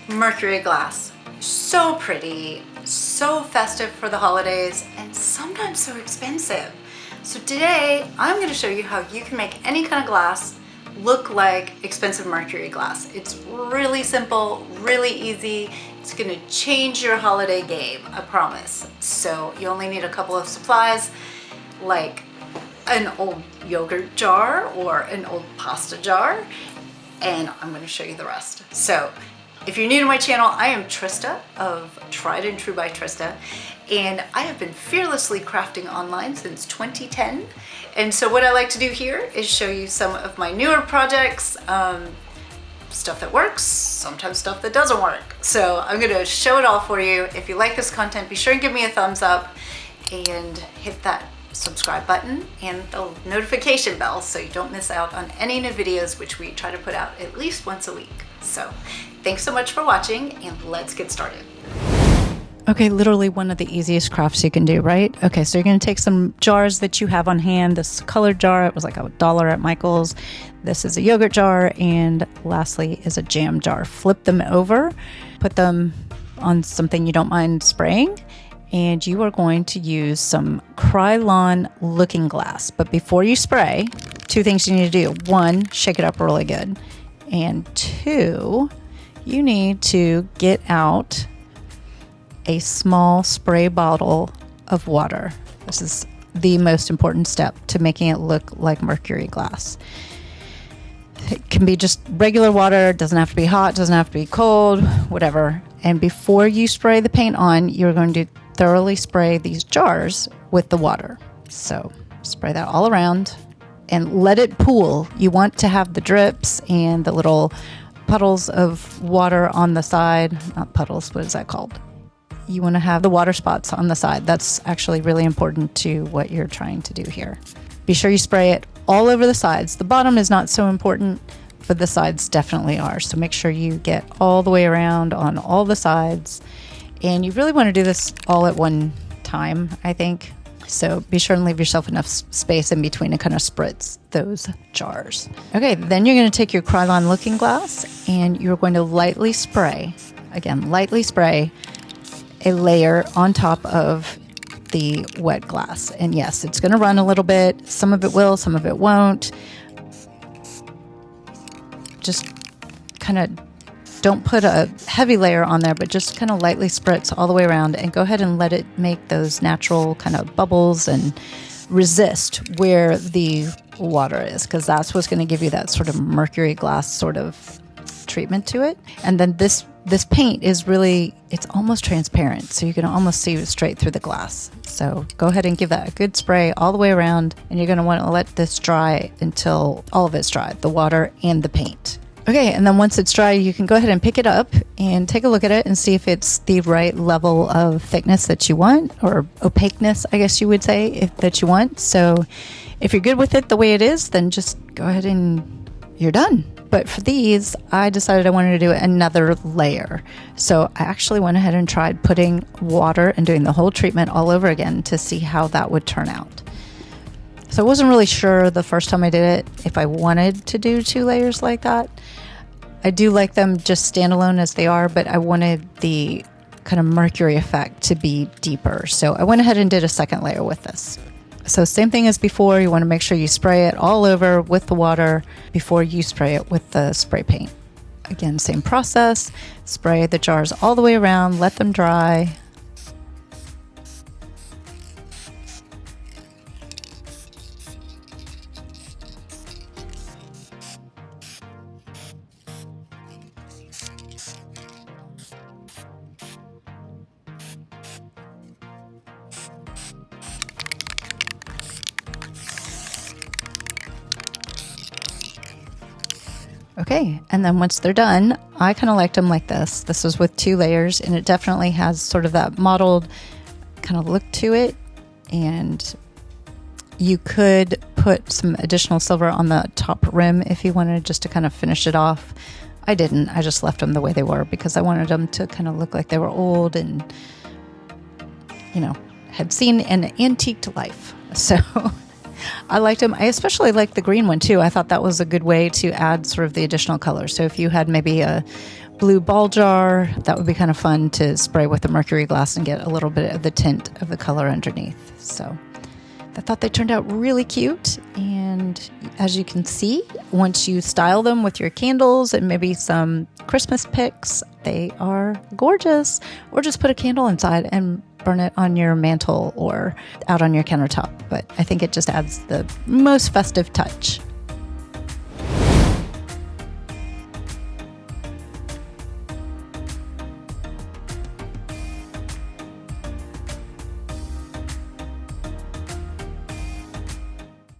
Mercury glass. So pretty, so festive for the holidays, and sometimes so expensive. So today I'm going to show you how you can make any kind of glass look like expensive Mercury glass. It's really simple, really easy. It's going to change your holiday game, I promise. So you only need a couple of supplies, like an old yogurt jar or an old pasta jar, and I'm going to show you the rest. So if you're new to my channel, I am Trista of Tried and True by Trista, and I have been fearlessly crafting online since 2010. And so what I like to do here is show you some of my newer projects, stuff that works, sometimes stuff that doesn't work. So I'm gonna show it all for you. If you like this content, be sure and give me a thumbs up and hit that subscribe button and the notification bell so you don't miss out on any new videos, which we try to put out at least once a week. So thanks so much for watching, and let's get started. Okay, literally one of the easiest crafts you can do, right? Okay, so you're going to take some jars that you have on hand. This colored jar, it was like $1 at Michael's. This is a yogurt jar, and lastly is a jam jar. Flip them over, put them on something you don't mind spraying, and you are going to use some Krylon looking glass. But before you spray, two things you need to do. One, shake it up really good. And two, you need to get out a small spray bottle of water. This is the most important step to making it look like Mercury glass. It can be just regular water, it doesn't have to be hot, doesn't have to be cold, whatever. And before you spray the paint on, you're going to thoroughly spray these jars with the water. So spray that all around and let it pool. You want to have the drips and the little puddles of water on the side. Not puddles, what is that called? You want to have the water spots on the side. That's actually really important to what you're trying to do here. Be sure you spray it all over the sides. The bottom is not so important, but the sides definitely are. So make sure you get all the way around on all the sides. And you really want to do this all at one time, I think. So be sure and leave yourself enough space in between to kind of spritz those jars. Okay, then you're going to take your Krylon looking glass and you're going to lightly spray, again, lightly spray a layer on top of the wet glass. And yes, it's going to run a little bit. Some of it will, some of it won't. Just kind of don't put a heavy layer on there, but just kind of lightly spritz all the way around and go ahead and let it make those natural kind of bubbles and resist where the water is, because that's what's going to give you that sort of Mercury glass sort of treatment to it. And then this paint is really, it's almost transparent, so you can almost see it straight through the glass. So go ahead and give that a good spray all the way around, and you're going to want to let this dry until all of it's dry, the water and the paint. Okay, and then once it's dry, you can go ahead and pick it up and take a look at it and see if it's the right level of thickness that you want, or opaqueness, I guess you would say, that you want. So if you're good with it the way it is, then just go ahead and you're done. But for these, I decided I wanted to do another layer. So I actually went ahead and tried putting water and doing the whole treatment all over again to see how that would turn out. So I wasn't really sure the first time I did it if I wanted to do two layers like that. I do like them just standalone as they are, but I wanted the kind of Mercury effect to be deeper. So I went ahead and did a second layer with this. So same thing as before, you want to make sure you spray it all over with the water before you spray it with the spray paint. Again, same process, spray the jars all the way around, let them dry. Okay, and then once they're done, I kind of liked them like this. This was with two layers, and it definitely has sort of that mottled kind of look to it. And you could put some additional silver on the top rim if you wanted, just to kind of finish it off. I didn't. I just left them the way they were because I wanted them to kind of look like they were old and, you know, had seen an antiqued life. So I liked them. I especially liked the green one too. I thought that was a good way to add sort of the additional color. So if you had maybe a blue ball jar. That would be kind of fun to spray with the Mercury glass and get a little bit of the tint of the color underneath. So I thought they turned out really cute. And as you can see, once you style them with your candles and maybe some Christmas picks, they are gorgeous. Or just put a candle inside and burn it on your mantle or out on your countertop. But I think it just adds the most festive touch.